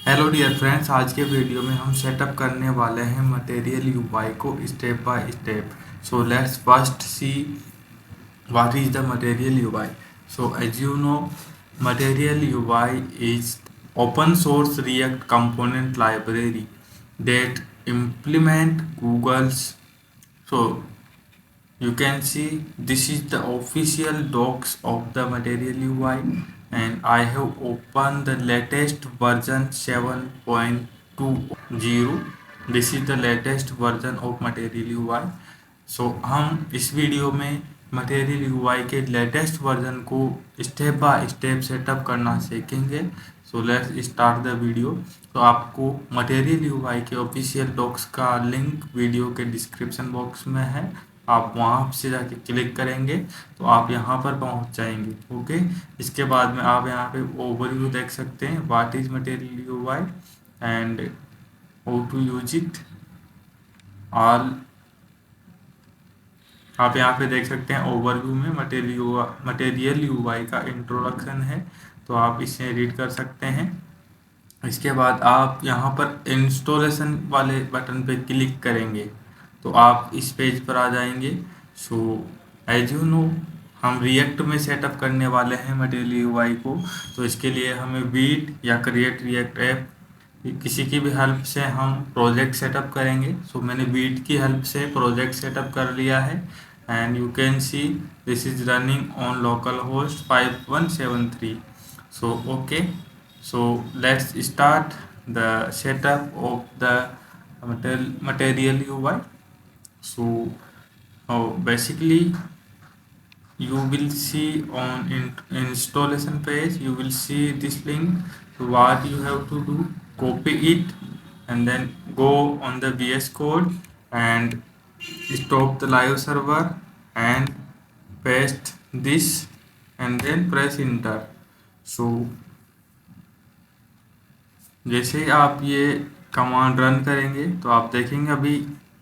Hello dear friends, आज के video में हम सेटअप करने वाले हैं मटेरियल यूआई को step by step. So let's first see what is the material UI. So as you know, material UI is open source React component library that implement Google's. So you can see this is the official docs of the Material UI, and I have opened the latest version 7.20. This is the latest version of Material UI. So हम इस video में Material UI के latest version को step by step setup करना सीखेंगे। So let's start the video. तो आपको Material UI के ऑफिशियल डॉक्स का लिंक वीडियो के डिस्क्रिप्शन बॉक्स में है। आप वहाँ से जाके क्लिक करेंगे तो आप यहाँ पर पहुँच जाएंगे। ओके, इसके बाद में आप यहाँ पे ओवरव्यू देख सकते हैं, what is material UI and how to use it all. आप यहाँ पे देख सकते हैं ओवरव्यू में मटेरियल यूआई का इंट्रोडक्शन है, तो आप इसे रीड कर सकते हैं। इसके बाद आप यहाँ पर इंस्टॉलेशन वाले बटन पे क्लिक करेंगे तो आप इस पेज पर आ जाएंगे। सो एज यू नो, हम रिएक्ट में सेटअप करने वाले हैं मटेरियल यूआई को, तो इसके लिए हमें वीट या क्रिएट रिएक्ट ऐप किसी की भी हेल्प से हम प्रोजेक्ट सेटअप करेंगे। सो मैंने वीट की हेल्प से प्रोजेक्ट सेटअप कर लिया है and you can see this is running on local host 5173। So okay, so let's start the setup of the material UI. So basically you will see on installation page, you will see this link. So what you have to do, copy it and then go on the VS Code and stop the live server and paste this and then press enter. So जैसे ही आप ये command run करेंगे तो आप देखेंगे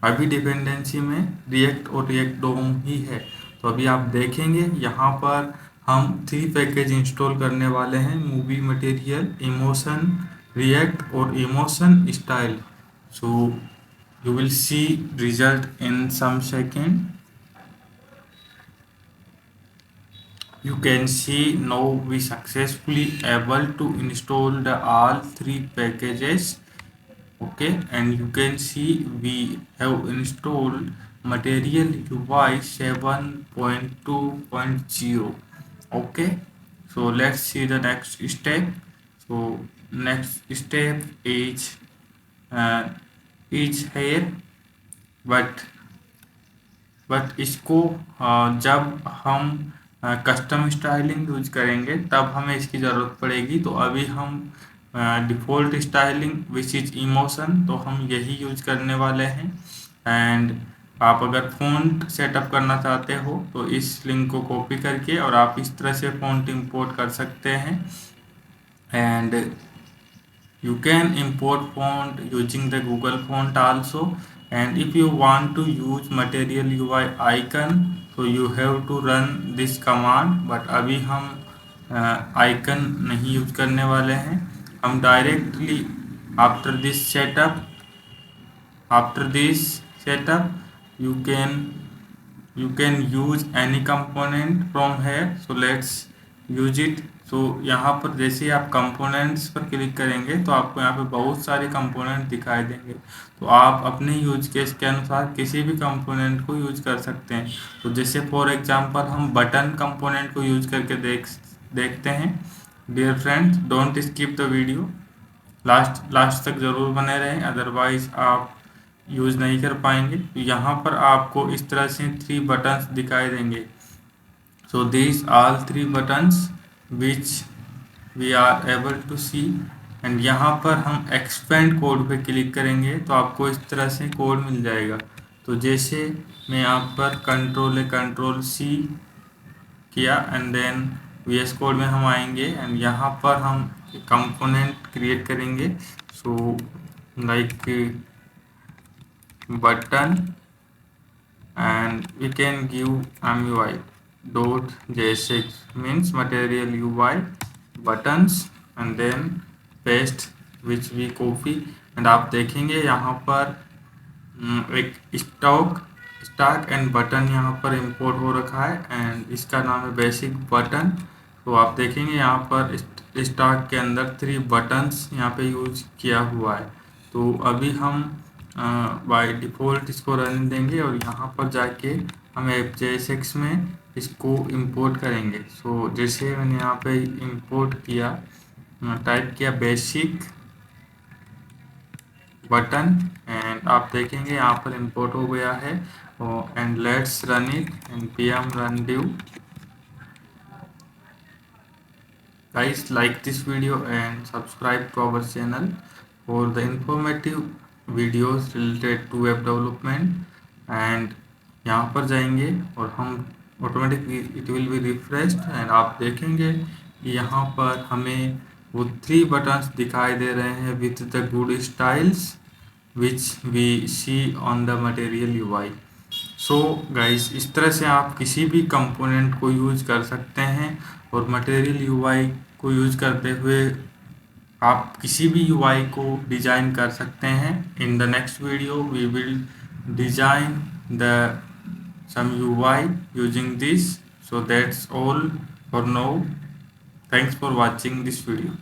अभी dependency में react और रिएक्ट डोम ही है। तो अभी आप देखेंगे यहाँ पर हम 3 पैकेज इंस्टॉल करने वाले हैं, मूवी मटेरियल, इमोशन रिएक्ट और emotion style. So you will see result in some second. You can see now we successfully able to install the all 3 packages. Okay, and you can see we have installed Material UI 7.2.0. Okay, so let's see the next step. So next step is here, but इसको जब हम custom styling use करेंगे तब हमें इसकी ज़रूरत पड़ेगी। तो अभी हम default styling which is emotion, तो हम यही यूज करने वाले हैं। एंड आप अगर फ़ॉन्ट सेटअप करना चाहते हो तो इस लिंक को कॉपी करके और आप इस तरह से फ़ॉन्ट इंपोर्ट कर सकते हैं। And you can import font using the Google font also, and if you want to use Material UI icon so you have to run this command, but अभी हम आइकन नहीं यूज करने वाले हैं। हम directly after this setup you can use any component from here. So let's use it. तो यहाँ पर जैसे ही आप कंपोनेंट्स पर क्लिक करेंगे तो आपको यहाँ पे बहुत सारे कंपोनेंट दिखाई देंगे, तो आप अपने यूज केस के अनुसार किसी भी कंपोनेंट को यूज कर सकते हैं। तो जैसे फॉर एग्जांपल हम बटन कंपोनेंट को यूज करके देखते हैं। Dear friends, don't skip the video, last तक ज़रूर बने रहें, अदरवाइज आप यूज़ नहीं कर पाएंगे। तो यहाँ पर आपको इस तरह से 3 बटन्स दिखाई देंगे। So this all 3 buttons which we are able to see, and यहाँ पर हम एक्सपेंड कोड पे क्लिक करेंगे तो आपको इस तरह से कोड मिल जाएगा। तो जैसे मैं यहाँ पर कंट्रोल C किया एंड देन VS कोड में हम आएंगे एंड यहाँ पर हम कंपोनेंट क्रिएट करेंगे। So like button and we can give MUI dot JSX means Material UI buttons and then paste which we copy, and आप देखेंगे यहाँ पर एक स्टॉक एंड बटन यहाँ पर इंपोर्ट हो रखा है, एंड इसका नाम है बेसिक बटन। तो आप देखेंगे यहाँ पर स्टॉक के अंदर 3 बटन्स यहाँ पे यूज किया हुआ है। तो अभी हम बाय डिफ़ॉल्ट इसको रन देंगे और यहाँ पर जाके हम FJSX में इसको इंपोर्ट करेंगे। सो जैसे मैंने यहाँ पे इंपोर्ट किया, टाइप किया बेसिक बटन, एंड आप देखेंगे यहाँ पर इंपोर्ट हो गया है। And let's run it and pm run do। Guys, like this video and subscribe to our channel for the informative videos related to web development। and यहाँ पर जाएंगे और हम automatically it will be refreshed, and आप देखेंगे कि यहाँ पर हमें वो 3 बटन्स दिखाई दे रहे हैं with the good styles which we see on the material UI। So guys, इस तरह से आप किसी भी कंपोनेंट को यूज कर सकते हैं और मटेरियल यूआई को यूज करते हुए आप किसी भी यूआई को डिजाइन कर सकते हैं। In the next video we will design the some UI using this। So that's all for now। Thanks for watching this video।